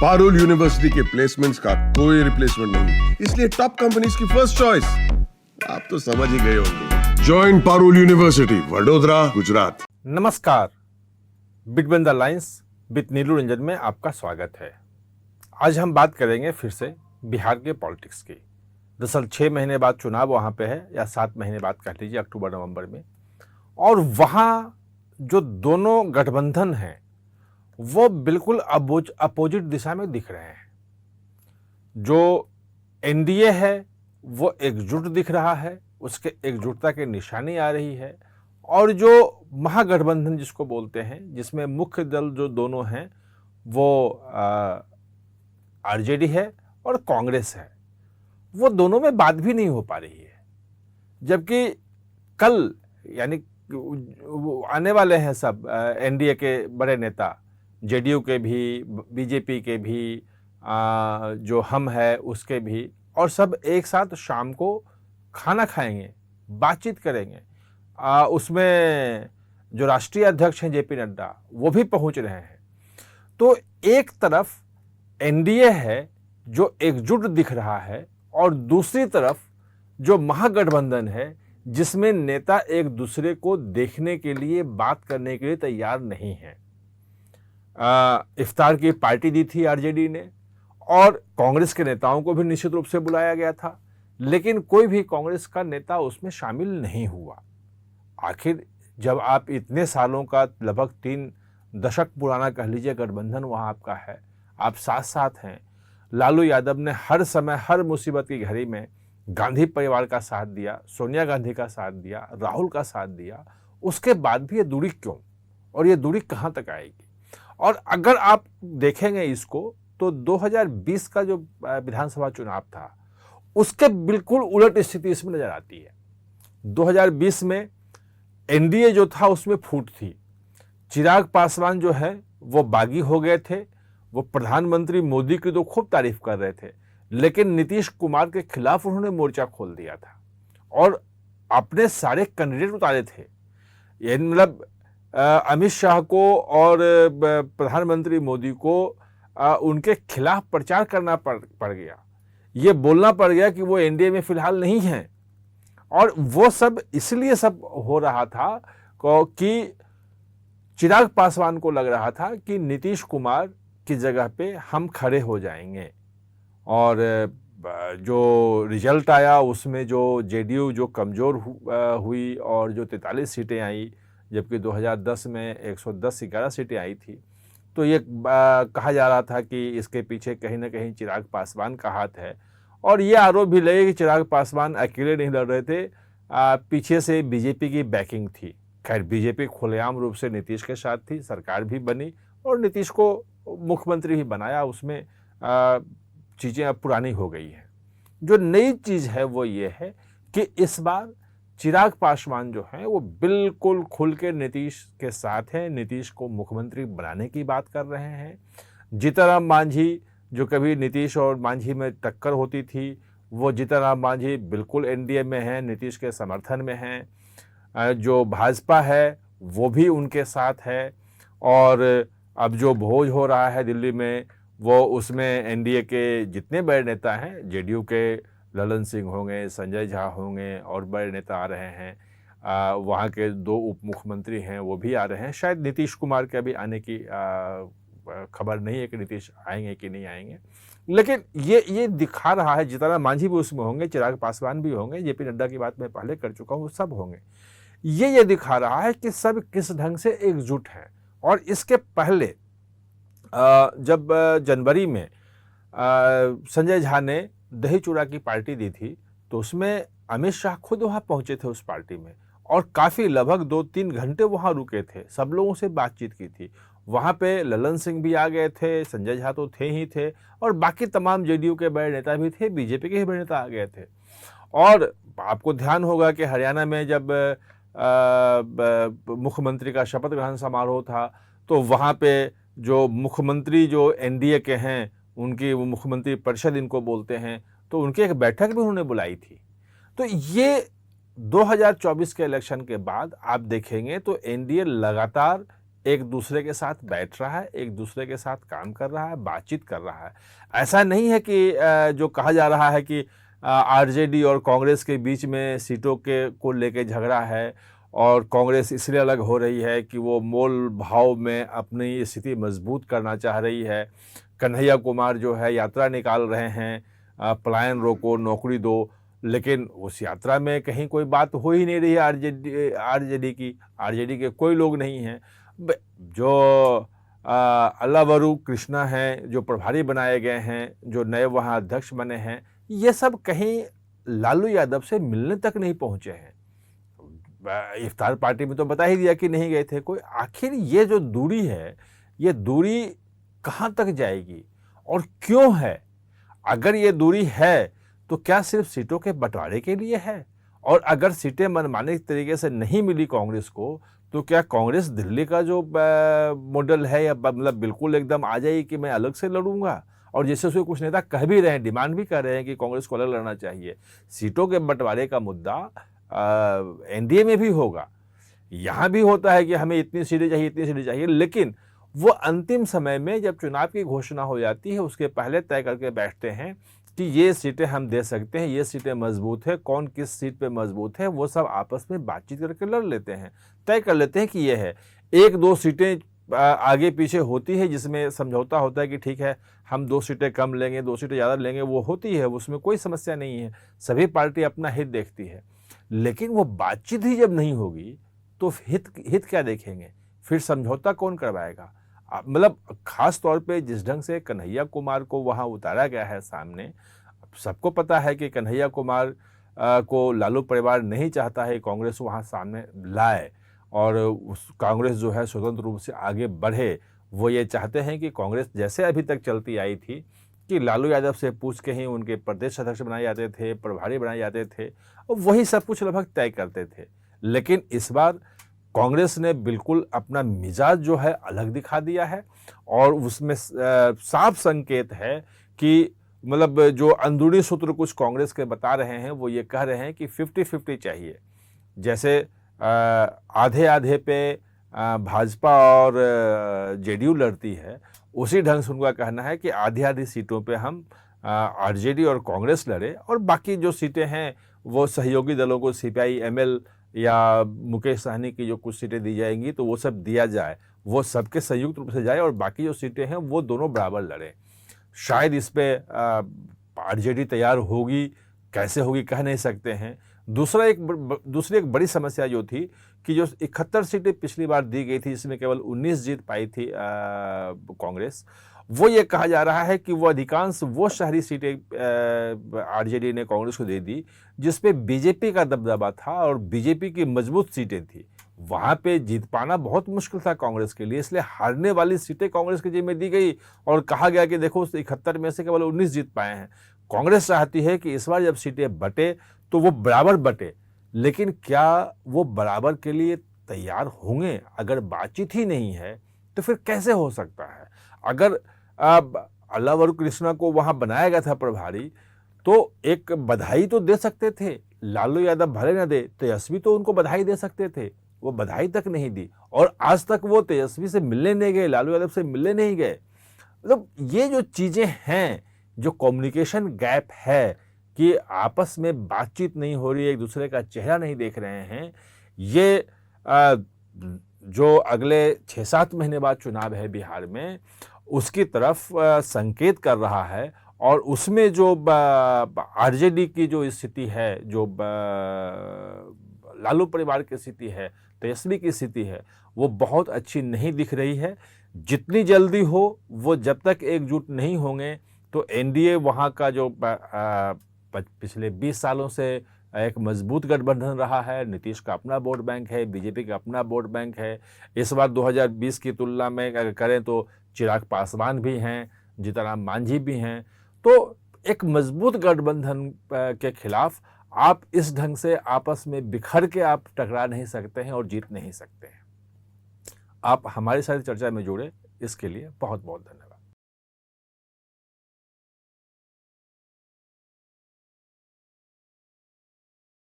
Parul university के placements का कोई रिप्लेसमेंट नहीं, इसलिए टॉप कंपनीज की फर्स्ट चॉइस। आप तो समझ ही गए होंगे। Join Parul university, Vadodara, Gujarat. नमस्कार, बिटवीन द लाइंस विद नीलू रंजन में आपका स्वागत है। आज हम बात करेंगे फिर से बिहार के पॉलिटिक्स की। दरअसल 6 महीने बाद चुनाव वहाँ पे है, या 7 महीने बाद कह लीजिए, अक्टूबर नवंबर में। और वहाँ जो दोनों गठबंधन हैं वो बिल्कुल अपोजिट दिशा में दिख रहे हैं। जो एनडीए है वो एकजुट दिख रहा है, उसके एकजुटता की निशानी आ रही है। और जो महागठबंधन जिसको बोलते हैं, जिसमें मुख्य दल जो दोनों हैं वो आरजेडी है और कांग्रेस है, वो दोनों में बात भी नहीं हो पा रही है। जबकि कल यानी आने वाले हैं सब एनडीए के बड़े नेता, जेडीयू के भी, बीजेपी के भी, जो हम है उसके भी, और सब एक साथ शाम को खाना खाएंगे, बातचीत करेंगे। उसमें जो राष्ट्रीय अध्यक्ष हैं जेपी नड्डा, वो भी पहुंच रहे हैं। तो एक तरफ एनडीए है जो एकजुट दिख रहा है, और दूसरी तरफ जो महागठबंधन है जिसमें नेता एक दूसरे को देखने के लिए, बात करने के लिए तैयार नहीं है। इफ्तार की पार्टी दी थी आरजेडी ने, और कांग्रेस के नेताओं को भी निश्चित रूप से बुलाया गया था, लेकिन कोई भी कांग्रेस का नेता उसमें शामिल नहीं हुआ। आखिर जब आप इतने सालों का, लगभग 3 दशक पुराना कह लीजिए गठबंधन वहाँ आपका है, आप साथ साथ हैं। लालू यादव ने हर समय, हर मुसीबत की घड़ी में गांधी परिवार का साथ दिया, सोनिया गांधी का साथ दिया, राहुल का साथ दिया। उसके बाद भी ये दूरी क्यों, और ये दूरी कहाँ तक आएगी? और अगर आप देखेंगे इसको, तो 2020 का जो विधानसभा चुनाव था उसके बिल्कुल उलट स्थिति इसमें नजर आती है। 2020 में एनडीए जो था उसमें फूट थी। चिराग पासवान जो है वो बागी हो गए थे। वो प्रधानमंत्री मोदी की तो खूब तारीफ कर रहे थे, लेकिन नीतीश कुमार के खिलाफ उन्होंने मोर्चा खोल दिया था और अपने सारे कैंडिडेट उतारे थे। ये मतलब अमित शाह को और प्रधानमंत्री मोदी को उनके खिलाफ प्रचार करना पड़ गया। ये बोलना पड़ गया कि वो एनडीए में फिलहाल नहीं हैं। और वो सब इसलिए सब हो रहा था कि चिराग पासवान को लग रहा था कि नीतीश कुमार की जगह पे हम खड़े हो जाएंगे। और जो रिजल्ट आया उसमें जो जेडीयू जो कमज़ोर हुई, और जो 43 सीटें आई, जबकि 2010 में 110-11 सीटें आई थी। तो ये कहा जा रहा था कि इसके पीछे कहीं ना कहीं चिराग पासवान का हाथ है। और ये आरोप भी लगे कि चिराग पासवान अकेले नहीं लड़ रहे थे, पीछे से बीजेपी की बैकिंग थी। खैर, बीजेपी खुलेआम रूप से नीतीश के साथ थी, सरकार भी बनी और नीतीश को मुख्यमंत्री भी बनाया। उसमें चीज़ें अब पुरानी हो गई हैं। जो नई चीज़ है वो ये है कि इस बार चिराग पासवान जो हैं वो बिल्कुल खुल के नीतीश के साथ हैं, नीतीश को मुख्यमंत्री बनाने की बात कर रहे हैं। जीतनराम मांझी, जो कभी नीतीश और मांझी में टक्कर होती थी, वो जीतनराम मांझी बिल्कुल एनडीए में हैं, नीतीश के समर्थन में हैं। जो भाजपा है वो भी उनके साथ है। और अब जो भोज हो रहा है दिल्ली में, वो उसमें एनडीए के जितने बड़े नेता हैं, जेडीयू के ललन सिंह होंगे, संजय झा होंगे, और बड़े नेता आ रहे हैं। वहाँ के 2 उप मुख्यमंत्री हैं वो भी आ रहे हैं। शायद नीतीश कुमार के अभी आने की खबर नहीं है कि नीतीश आएंगे कि नहीं आएंगे, लेकिन ये दिखा रहा है। जितना मांझी भी उसमें होंगे, चिराग पासवान भी होंगे, जेपी नड्डा की बात मैं पहले कर चुका हूँ, सब होंगे। ये दिखा रहा है कि सब किस ढंग से एकजुट हैं। और इसके पहले जब जनवरी में संजय झा ने दही चूड़ा की पार्टी दी थी, तो उसमें अमित शाह खुद वहाँ पहुँचे थे उस पार्टी में, और काफ़ी लगभग 2-3 घंटे वहाँ रुके थे, सब लोगों से बातचीत की थी। वहाँ पे ललन सिंह भी आ गए थे, संजय झा तो थे ही थे, और बाकी तमाम जेडीयू के बड़े नेता भी थे, बीजेपी के ही बड़े नेता आ गए थे। और आपको ध्यान होगा कि हरियाणा में जब मुख्यमंत्री का शपथ ग्रहण समारोह था, तो वहाँ पे जो मुख्यमंत्री जो एनडीए के हैं, उनकी वो मुख्यमंत्री परिषद इनको बोलते हैं, तो उनकी एक बैठक भी उन्होंने बुलाई थी। तो ये 2024 के इलेक्शन के बाद आप देखेंगे तो एनडीए लगातार एक दूसरे के साथ बैठ रहा है, एक दूसरे के साथ काम कर रहा है, बातचीत कर रहा है। ऐसा नहीं है कि जो कहा जा रहा है कि आरजेडी और कांग्रेस के बीच में सीटों के को लेके झगड़ा है और कांग्रेस इसलिए अलग हो रही है कि वो मोल भाव में अपनी स्थिति मजबूत करना चाह रही है। कन्हैया कुमार जो है यात्रा निकाल रहे हैं, पलायन रोको, नौकरी दो, लेकिन उस यात्रा में कहीं कोई बात हो ही नहीं रही है आरजेडी के कोई लोग नहीं हैं। जो अल्लावरू कृष्णा हैं, जो प्रभारी बनाए गए हैं, जो नए वहाँ अध्यक्ष बने हैं, ये सब कहीं लालू यादव से मिलने तक नहीं पहुँचे हैं। इफ्तार पार्टी में तो बता ही दिया कि नहीं गए थे कोई। आखिर ये जो दूरी है, ये दूरी कहाँ तक जाएगी और क्यों है? अगर ये दूरी है तो क्या सिर्फ सीटों के बंटवारे के लिए है? और अगर सीटें मनमाने तरीके से नहीं मिली कांग्रेस को, तो क्या कांग्रेस दिल्ली का जो मॉडल है या मतलब बिल्कुल एकदम आ जाएगी कि मैं अलग से लड़ूंगा? और जैसे उसके कुछ नेता कह भी रहे हैं, डिमांड भी कर रहे हैं कि कांग्रेस को अलग लड़ना चाहिए। सीटों के बंटवारे का मुद्दा एनडीए में भी होगा, यहाँ भी होता है कि हमें इतनी सीटें चाहिए, इतनी सीटें चाहिए, लेकिन वो अंतिम समय में जब चुनाव की घोषणा हो जाती है उसके पहले तय करके बैठते हैं कि ये सीटें हम दे सकते हैं, ये सीटें मजबूत है, कौन किस सीट पे मजबूत है, वो सब आपस में बातचीत करके लड़ लेते हैं, तय कर लेते हैं कि ये है। एक दो सीटें आगे पीछे होती है जिसमें समझौता होता है कि ठीक है हम 2 सीटें कम लेंगे, 2 सीटें ज़्यादा लेंगे, वो होती है, उसमें कोई समस्या नहीं है, सभी पार्टी अपना हित देखती है। लेकिन वो बातचीत ही जब नहीं होगी तो हित क्या देखेंगे? फिर समझौता कौन करवाएगा? मतलब खास तौर पे जिस ढंग से कन्हैया कुमार को वहाँ उतारा गया है सामने, सबको पता है कि कन्हैया कुमार को लालू परिवार नहीं चाहता है कांग्रेस वहाँ सामने लाए और उस कांग्रेस जो है स्वतंत्र रूप से आगे बढ़े। वो ये चाहते हैं कि कांग्रेस जैसे अभी तक चलती आई थी कि लालू यादव से पूछ के ही उनके प्रदेश अध्यक्ष बनाए जाते थे, प्रभारी बनाए जाते थे और वही सब कुछ लगभग तय करते थे। लेकिन इस बार कांग्रेस ने बिल्कुल अपना मिजाज जो है अलग दिखा दिया है और उसमें साफ संकेत है कि मतलब जो अंदरूनी सूत्र कुछ कांग्रेस के बता रहे हैं वो ये कह रहे हैं कि 50-50 चाहिए। जैसे आधे आधे पे भाजपा और जेडीयू लड़ती है, उसी ढंग से उनका कहना है कि आधी आधी सीटों पे हम आरजेडी और कांग्रेस लड़े और बाकी जो सीटें हैं वो सहयोगी दलों को सीपीआई एमएल या मुकेश सहनी की जो कुछ सीटें दी जाएंगी तो वो सब दिया जाए, वो सबके संयुक्त रूप से जाए और बाकी जो सीटें हैं वो दोनों बराबर लड़ें। शायद इस पे आरजेडी तैयार होगी, कैसे होगी कह नहीं सकते हैं। दूसरी एक बड़ी समस्या जो थी कि जो 71 सीटें पिछली बार दी गई थी जिसमें केवल 19 जीत पाई थी कांग्रेस, वो ये कहा जा रहा है कि वो अधिकांश वो शहरी सीटें आरजेडी ने कांग्रेस को दे दी जिस पे बीजेपी का दबदबा था और बीजेपी की मजबूत सीटें थी। वहाँ पे जीत पाना बहुत मुश्किल था कांग्रेस के लिए, इसलिए हारने वाली सीटें कांग्रेस के जिम्मे दी गई और कहा गया कि देखो 71 में से केवल 19 जीत पाए हैं। कांग्रेस चाहती है कि इस बार जब सीटें बटे तो वो बराबर बटे, लेकिन क्या वो बराबर के लिए तैयार होंगे? अगर बातचीत ही नहीं है तो फिर कैसे हो सकता है? अगर अल्लावरू कृष्णा को वहाँ बनाया गया था प्रभारी तो एक बधाई तो दे सकते थे, लालू यादव भले न दे, तेजस्वी तो उनको बधाई दे सकते थे, वो बधाई तक नहीं दी और आज तक वो तेजस्वी से मिलने नहीं गए, लालू यादव से मिलने नहीं गए। मतलब ये जो चीज़ें हैं, जो कम्युनिकेशन गैप है कि आपस में बातचीत नहीं हो रही है, एक दूसरे का चेहरा नहीं देख रहे हैं, ये जो अगले 6-7 महीने बाद चुनाव है बिहार में उसकी तरफ संकेत कर रहा है और उसमें जो आरजेडी की जो स्थिति है, जो लालू परिवार की स्थिति है, तेजस्वी की स्थिति है, वो बहुत अच्छी नहीं दिख रही है। जितनी जल्दी हो वो जब तक एकजुट नहीं होंगे तो एनडीए वहाँ का जो पिछले 20 सालों से एक मजबूत गठबंधन रहा है, नीतीश का अपना वोट बैंक है, बीजेपी का अपना वोट बैंक है। इस बार 2020 की तुलना में अगर करें तो चिराग पासवान भी हैं, जीतनराम मांझी भी हैं, तो एक मजबूत गठबंधन के खिलाफ आप इस ढंग से आपस में बिखर के आप टकरा नहीं सकते हैं और जीत नहीं सकते हैं। आप हमारे साथ चर्चा में जुड़े इसके लिए बहुत बहुत धन्यवाद।